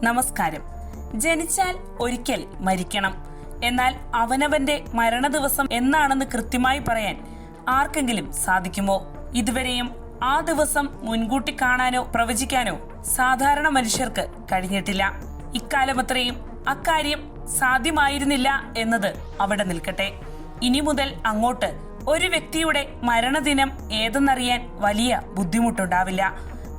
നമസ്കാരം. ജനിച്ചാൽ ഒരിക്കൽ മരിക്കണം, എന്നാൽ അവനവന്റെ മരണദിവസം എന്നാണെന്ന് കൃത്യമായി പറയാൻ ആർക്കെങ്കിലും സാധിക്കുമോ? ഇതുവരെയും ആ ദിവസം മുൻകൂട്ടി കാണാനോ പ്രവചിക്കാനോ സാധാരണ മനുഷ്യർക്ക് കഴിഞ്ഞിട്ടില്ല. ഇക്കാലമത്രയും അക്കാര്യം സാധ്യമായിരുന്നില്ല എന്നത് അവിടെ നിൽക്കട്ടെ. ഇനി മുതൽ അങ്ങോട്ട് ഒരു വ്യക്തിയുടെ മരണദിനം ഏതെന്നറിയാൻ വലിയ ബുദ്ധിമുട്ടുണ്ടാവില്ല.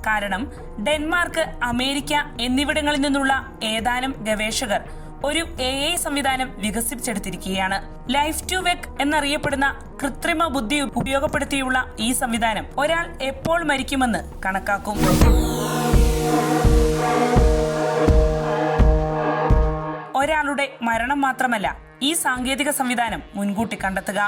കാരണം ഡെൻമാർക്ക്, അമേരിക്ക എന്നിവിടങ്ങളിൽ നിന്നുള്ള ഏതാനും ഗവേഷകർ ഒരു AI സംവിധാനം വികസിപ്പിച്ചെടുത്തിരിക്കുകയാണ്. ലൈഫ് ടു വെക്ക് എന്നറിയപ്പെടുന്ന കൃത്രിമ ബുദ്ധി ഉപയോഗപ്പെടുത്തിയുള്ള ഈ സംവിധാനം ഒരാൾ എപ്പോൾ മരിക്കുമെന്ന് കണക്കാക്കും. ഒരാളുടെ മരണം മാത്രമല്ല ഈ സാങ്കേതിക സംവിധാനം മുൻകൂട്ടി കണ്ടെത്തുക.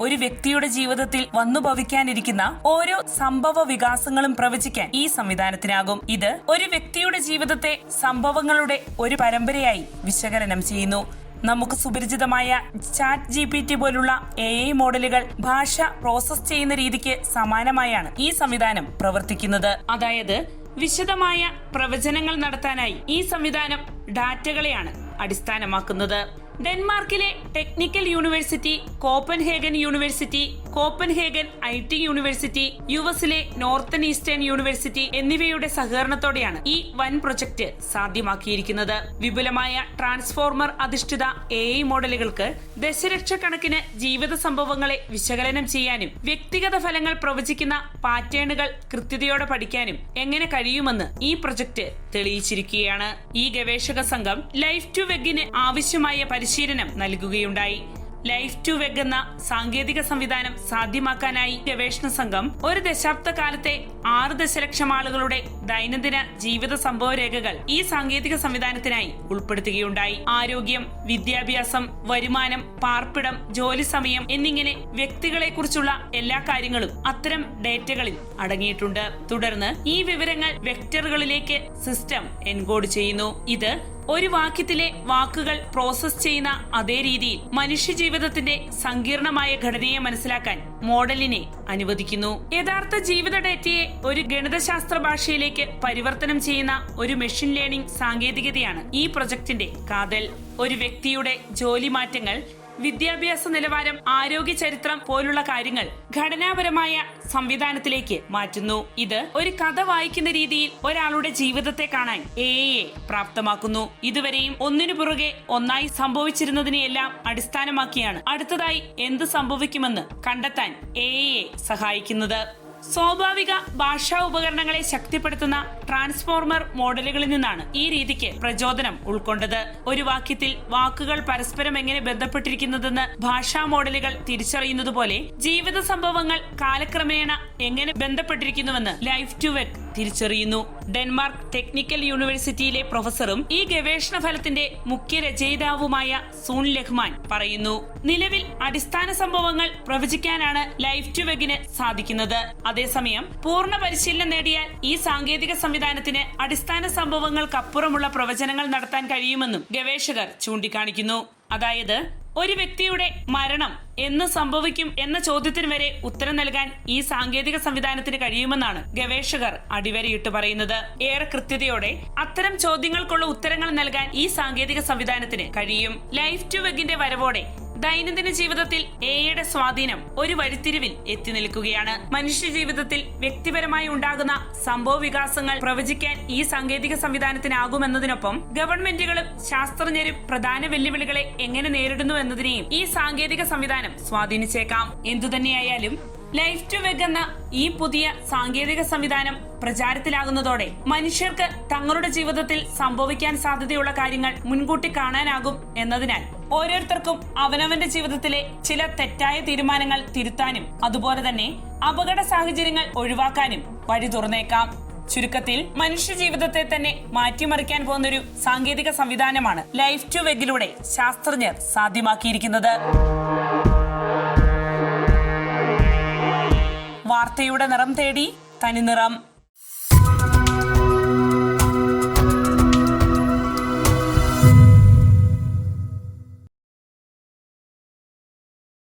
ഒരു വ്യക്തിയുടെ ജീവിതത്തിൽ വന്നു ഭവിക്കാനിരിക്കുന്ന ഓരോ സംഭവ വികാസങ്ങളും പ്രവചിക്കാൻ ഈ സംവിധാനത്തിനാകും. ഇത് ഒരു വ്യക്തിയുടെ ജീവിതത്തെ സംഭവങ്ങളുടെ ഒരു പരമ്പരയായി വിശകലനം ചെയ്യുന്നു. നമുക്ക് സുപരിചിതമായ ChatGPT പോലുള്ള AI മോഡലുകൾ ഭാഷ പ്രോസസ് ചെയ്യുന്ന രീതിക്ക് സമാനമായാണ് ഈ സംവിധാനം പ്രവർത്തിക്കുന്നത്. അതായത് വിശദമായ പ്രവചനങ്ങൾ നടത്താനായി ഈ സംവിധാനം ഡാറ്റകളെയാണ് അടിസ്ഥാനമാക്കുന്നത്. ഡെൻമാർക്കിലെ technical university, Copenhagen university, Copenhagen IT university, US-ലെ നോർത്തേൺ ഈസ്റ്റേൺ യൂണിവേഴ്സിറ്റി എന്നിവയുടെ സഹകരണത്തോടെയാണ് ഈ വൻ പ്രൊജക്ട് സാധ്യമാക്കിയിരിക്കുന്നത്. വിപുലമായ ട്രാൻസ്ഫോർമർ അധിഷ്ഠിത AI മോഡലുകൾക്ക് ദശലക്ഷക്കണക്കിന് ജീവിത സംഭവങ്ങളെ വിശകലനം ചെയ്യാനും വ്യക്തിഗത ഫലങ്ങൾ പ്രവചിക്കുന്ന പാറ്റേണുകൾ കൃത്യതയോടെ പഠിക്കാനും എങ്ങനെ കഴിയുമെന്ന് ഈ പ്രൊജക്ട് തെളിയിച്ചിരിക്കുകയാണ്. ഈ ഗവേഷക സംഘം ലൈഫ് ടു വെഗിന് ആവശ്യമായ പരിശീലനം നൽകുകയുണ്ടായി. ലൈഫ് ടു വെഗ് എന്ന സാങ്കേതിക സംവിധാനം സാധ്യമാക്കാനായി ഗവേഷണ സംഘം ഒരു ദശാബ്ദ കാലത്തെ 6 ദശലക്ഷം ആളുകളുടെ ദൈനംദിന ജീവിത സംഭവരേഖകൾ ഈ സാങ്കേതിക സംവിധാനത്തിനായി ഉൾപ്പെടുത്തുകയുണ്ടായി. ആരോഗ്യം, വിദ്യാഭ്യാസം, വരുമാനം, പാർപ്പിടം, ജോലി സമയം എന്നിങ്ങനെ വ്യക്തികളെ കുറിച്ചുള്ള എല്ലാ കാര്യങ്ങളും അത്തരം ഡേറ്റകളിൽ അടങ്ങിയിട്ടുണ്ട്. തുടർന്ന് ഈ വിവരങ്ങൾ വെക്ടറുകളിലേക്ക് സിസ്റ്റം എൻകോഡ് ചെയ്യുന്നു. ഇത് ഒരു വാക്യത്തിലെ വാക്കുകൾ പ്രോസസ് ചെയ്യുന്ന അതേ രീതിയിൽ മനുഷ്യ ജീവിതത്തിന്റെ സങ്കീർണമായ ഘടനയെ മനസ്സിലാക്കാൻ മോഡലിനെ അനുവദിക്കുന്നു. യഥാർത്ഥ ജീവിത ഡേറ്റയെ ഒരു ഗണിതശാസ്ത്ര ഭാഷയിലേക്ക് പരിവർത്തനം ചെയ്യുന്ന ഒരു മെഷീൻ ലേണിംഗ് സാങ്കേതികതയാണ് ഈ പ്രൊജക്ടിന്റെ കാതൽ. ഒരു വ്യക്തിയുടെ ജോലി മാറ്റങ്ങൾ, വിദ്യാഭ്യാസ നിലവാരം, ആരോഗ്യ ചരിത്രം പോലുള്ള കാര്യങ്ങൾ ഘടനാപരമായ സംവിധാനത്തിലേക്ക് മാറ്റുന്നു. ഇത് ഒരു കഥ വായിക്കുന്ന രീതിയിൽ ഒരാളുടെ ജീവിതത്തെ കാണാൻ AI പ്രാപ്തമാക്കുന്നു. ഇതുവരെയും ഒന്നിനു പുറകെ ഒന്നായി സംഭവിച്ചിരുന്നതിനെയെല്ലാം അടിസ്ഥാനമാക്കിയാണ് അടുത്തതായി എന്ത് സംഭവിക്കുമെന്ന് കണ്ടെത്താൻ AI സഹായിക്കുന്നത്. സ്വാഭാവിക ഭാഷാ ഉപകരണങ്ങളെ ശക്തിപ്പെടുത്തുന്ന ട്രാൻസ്ഫോർമർ മോഡലുകളിൽ നിന്നാണ് ഈ രീതിക്ക് പ്രചോദനം ഉൾക്കൊണ്ടത്. ഒരു വാക്യത്തിൽ വാക്കുകൾ പരസ്പരം എങ്ങനെ ബന്ധപ്പെട്ടിരിക്കുന്നതെന്ന് ഭാഷാ മോഡലുകൾ തിരിച്ചറിയുന്നതുപോലെ ജീവിത സംഭവങ്ങൾ കാലക്രമേണ എങ്ങനെ ബന്ധപ്പെട്ടിരിക്കുന്നുവെന്ന് ലൈഫ് ടു വെഗ് തിരിച്ചറിയുന്നു. ഡെൻമാർക്ക് ടെക്നിക്കൽ യൂണിവേഴ്സിറ്റിയിലെ പ്രൊഫസറും ഈ ഗവേഷണ ഫലത്തിന്റെ മുഖ്യ രചയിതാവുമായ സൂൺ ലെഹ്മാൻ പറയുന്നു, നിലവിൽ അടിസ്ഥാന സംഭവങ്ങൾ പ്രവചിക്കാനാണ് ലൈഫ് ടു വെഗിന് സാധിക്കുന്നത്. അതേസമയം പൂർണ്ണ പരിശീലനം നേടിയാൽ ഈ സാങ്കേതിക സംവിധാനത്തിന് അടിസ്ഥാന സംഭവങ്ങൾക്കപ്പുറമുള്ള പ്രവചനങ്ങൾ നടത്താൻ കഴിയുമെന്നും ഗവേഷകർ ചൂണ്ടിക്കാണിക്കുന്നു. അതായത് ഒരു വ്യക്തിയുടെ മരണം എന്ന് സംഭവിക്കും എന്ന ചോദ്യത്തിന് വരെ ഉത്തരം നൽകാൻ ഈ സാങ്കേതിക സംവിധാനത്തിന് കഴിയുമെന്നാണ് ഗവേഷകർ അടിവരയിട്ട് പറയുന്നത്. ഏറെ കൃത്യതയോടെ അത്തരം ചോദ്യങ്ങൾക്കുള്ള ഉത്തരങ്ങൾ നൽകാൻ ഈ സാങ്കേതിക സംവിധാനത്തിന് കഴിയും. ലൈഫ് ടു വെഗിന്റെ വരവോടെ ദൈനംദിന ജീവിതത്തിൽ AI സ്വാധീനം ഒരു വഴിത്തിരിവിൽ എത്തി നിൽക്കുകയാണ്. മനുഷ്യ ജീവിതത്തിൽ വ്യക്തിപരമായി ഉണ്ടാകുന്ന സംഭവ വികാസങ്ങൾ പ്രവചിക്കാൻ ഈ സാങ്കേതിക സംവിധാനത്തിനാകുമെന്നതിനൊപ്പം ഗവൺമെന്റുകളും ശാസ്ത്രജ്ഞരും പ്രധാന വെല്ലുവിളികളെ എങ്ങനെ നേരിടുന്നു എന്നതിനെയും ഈ സാങ്കേതിക സംവിധാനം സ്വാധീനിച്ചേക്കാം. എന്തുതന്നെയായാലും ലൈഫ് ടു വെഗ് എന്ന ഈ പുതിയ സാങ്കേതിക സംവിധാനം പ്രചാരത്തിലാകുന്നതോടെ മനുഷ്യർക്ക് തങ്ങളുടെ ജീവിതത്തിൽ സംഭവിക്കാൻ സാധ്യതയുള്ള കാര്യങ്ങൾ മുൻകൂട്ടി കാണാനാകും എന്നതിനാൽ ഓരോരുത്തർക്കും അവനവന്റെ ജീവിതത്തിലെ ചില തെറ്റായ തീരുമാനങ്ങൾ തിരുത്താനും അതുപോലെ തന്നെ അപകട സാഹചര്യങ്ങൾ ഒഴിവാക്കാനും വഴി തുറന്നേക്കാം. ചുരുക്കത്തിൽ മനുഷ്യ ജീവിതത്തെ തന്നെ മാറ്റിമറിക്കാൻ പോകുന്നൊരു സാങ്കേതിക സംവിധാനമാണ് ലൈഫ് ടു വെഗിലൂടെ ശാസ്ത്രജ്ഞർ സാധ്യമാക്കിയിരിക്കുന്നത്. വാർത്തയുടെ നിറം തേടി തനിനിറം.